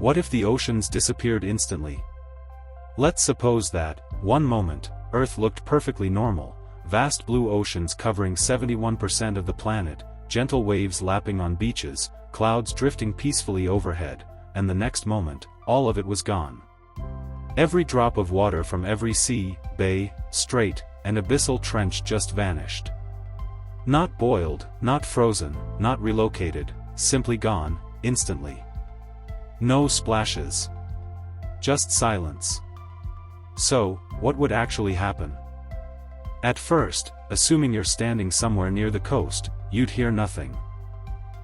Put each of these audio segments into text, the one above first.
What if the oceans disappeared instantly? Let's suppose that, one moment, Earth looked perfectly normal, vast blue oceans covering 71% of the planet, gentle waves lapping on beaches, clouds drifting peacefully overhead, and the next moment, all of it was gone. Every drop of water from every sea, bay, strait, and abyssal trench just vanished. Not boiled, not frozen, not relocated, simply gone, instantly. No splashes. Just silence. So, what would actually happen? At first, assuming you're standing somewhere near the coast, you'd hear nothing.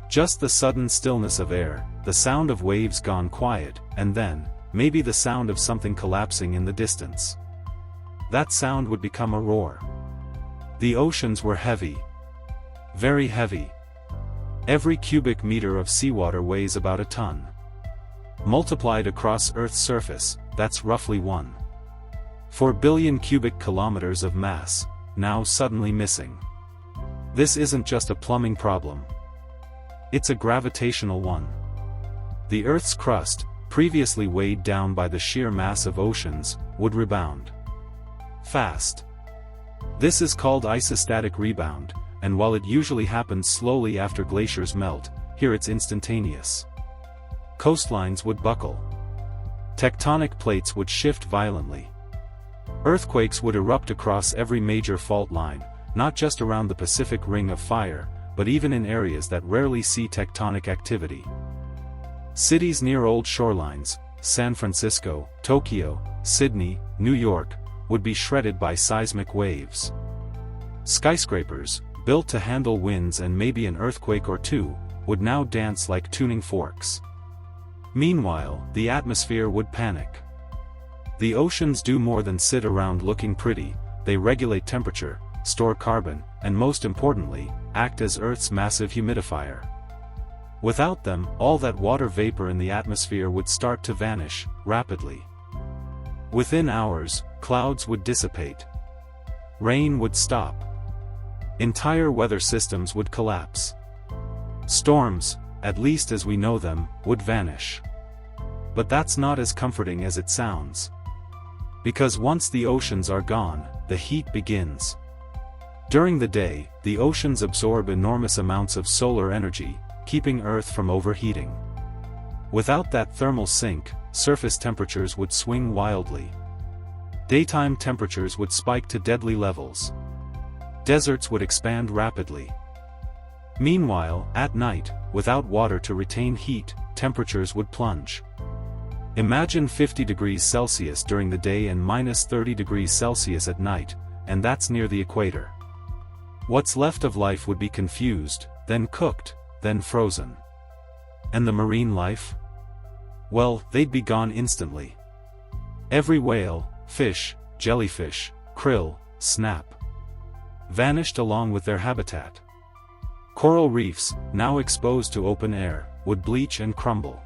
Just the sudden stillness of air, the sound of waves gone quiet, and then, maybe the sound of something collapsing in the distance. That sound would become a roar. The oceans were heavy. Very heavy. Every cubic meter of seawater weighs about a ton. Multiplied across Earth's surface, that's roughly 1.4 billion cubic kilometers of mass, now suddenly missing. This isn't just a plumbing problem. It's a gravitational one. The Earth's crust, previously weighed down by the sheer mass of oceans, would rebound. Fast. This is called isostatic rebound, and while it usually happens slowly after glaciers melt, here it's instantaneous. Coastlines would buckle. Tectonic plates would shift violently. Earthquakes would erupt across every major fault line, not just around the Pacific Ring of Fire, but even in areas that rarely see tectonic activity. Cities near old shorelines, San Francisco, Tokyo, Sydney, New York, would be shredded by seismic waves. Skyscrapers, built to handle winds and maybe an earthquake or two, would now dance like tuning forks. Meanwhile, the atmosphere would panic. The oceans do more than sit around looking pretty, they regulate temperature, store carbon, and most importantly, act as Earth's massive humidifier. Without them, all that water vapor in the atmosphere would start to vanish, rapidly. Within hours, clouds would dissipate. Rain would stop. Entire weather systems would collapse. Storms, at least as we know them, would vanish. But that's not as comforting as it sounds. Because once the oceans are gone, the heat begins. During the day, the oceans absorb enormous amounts of solar energy, keeping Earth from overheating. Without that thermal sink, surface temperatures would swing wildly. Daytime temperatures would spike to deadly levels. Deserts would expand rapidly. Meanwhile, at night, without water to retain heat, temperatures would plunge. Imagine 50 degrees Celsius during the day and minus 30 degrees Celsius at night, and that's near the equator. What's left of life would be confused, then cooked, then frozen. And the marine life? Well, they'd be gone instantly. Every whale, fish, jellyfish, krill, snap, vanished along with their habitat. Coral reefs, now exposed to open air, would bleach and crumble.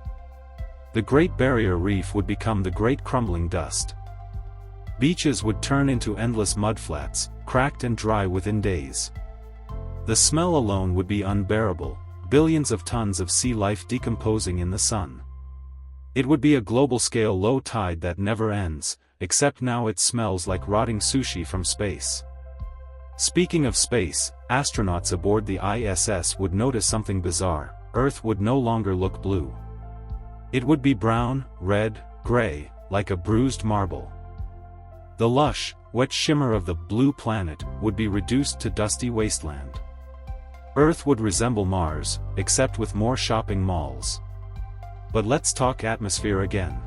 The Great Barrier Reef would become the Great Crumbling Dust. Beaches would turn into endless mudflats, cracked and dry within days. The smell alone would be unbearable, billions of tons of sea life decomposing in the sun. It would be a global-scale low tide that never ends, except now it smells like rotting sushi from space. Speaking of space, astronauts aboard the ISS would notice something bizarre. Earth would no longer look blue. It would be brown, red, gray, like a bruised marble. The lush, wet shimmer of the blue planet would be reduced to dusty wasteland. Earth would resemble Mars, except with more shopping malls. But let's talk atmosphere again.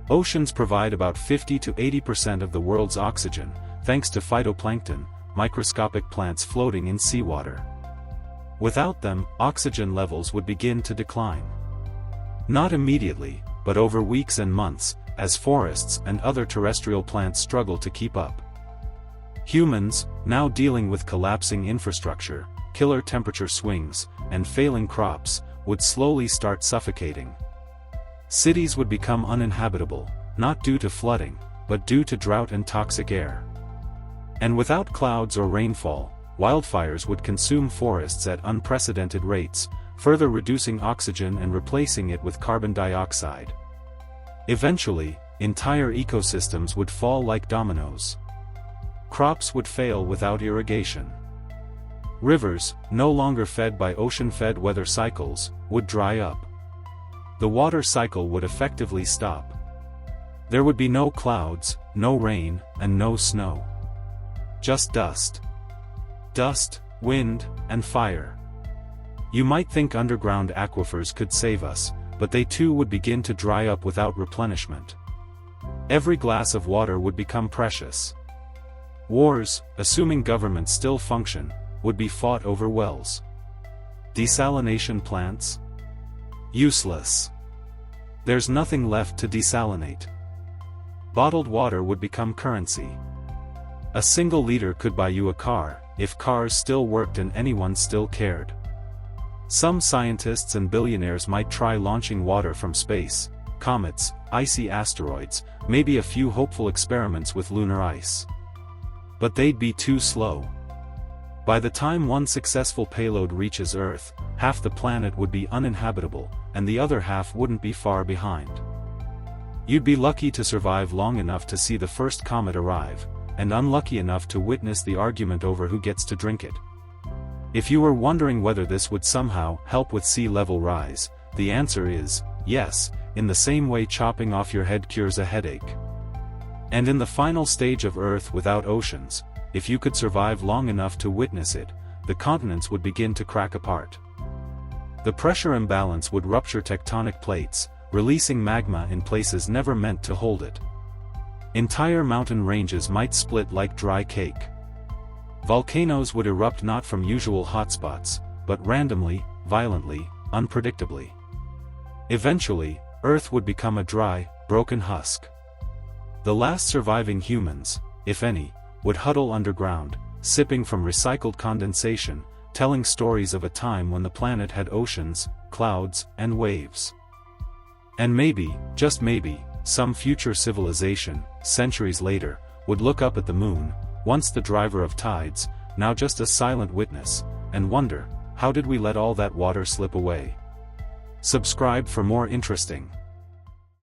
Oceans provide about 50 to 80% of the world's oxygen, thanks to phytoplankton, microscopic plants floating in seawater. Without them, oxygen levels would begin to decline. Not immediately, but over weeks and months, as forests and other terrestrial plants struggle to keep up. Humans, now dealing with collapsing infrastructure, killer temperature swings, and failing crops, would slowly start suffocating. Cities would become uninhabitable, not due to flooding, but due to drought and toxic air. And without clouds or rainfall, wildfires would consume forests at unprecedented rates, further reducing oxygen and replacing it with carbon dioxide. Eventually, entire ecosystems would fall like dominoes. Crops would fail without irrigation. Rivers, no longer fed by ocean-fed weather cycles, would dry up. The water cycle would effectively stop. There would be no clouds, no rain, and no snow. Just dust. Dust, wind, and fire. You might think underground aquifers could save us, but they too would begin to dry up without replenishment. Every glass of water would become precious. Wars, assuming governments still function, would be fought over wells. Desalination plants? Useless. There's nothing left to desalinate. Bottled water would become currency. A single liter could buy you a car, if cars still worked and anyone still cared. Some scientists and billionaires might try launching water from space, comets, icy asteroids, maybe a few hopeful experiments with lunar ice. But they'd be too slow. By the time one successful payload reaches Earth, half the planet would be uninhabitable, and the other half wouldn't be far behind. You'd be lucky to survive long enough to see the first comet arrive, and unlucky enough to witness the argument over who gets to drink it. If you were wondering whether this would somehow help with sea level rise, the answer is yes, in the same way chopping off your head cures a headache. And in the final stage of Earth without oceans, if you could survive long enough to witness it, the continents would begin to crack apart. The pressure imbalance would rupture tectonic plates, releasing magma in places never meant to hold it. Entire mountain ranges might split like dry cake. Volcanoes would erupt not from usual hotspots, but randomly, violently, unpredictably. Eventually, Earth would become a dry, broken husk. The last surviving humans, if any, would huddle underground, sipping from recycled condensation, telling stories of a time when the planet had oceans, clouds, and waves. And maybe, just maybe, some future civilization, centuries later, would look up at the moon, once the driver of tides, now just a silent witness, and wonder, how did we let all that water slip away? Subscribe for more interesting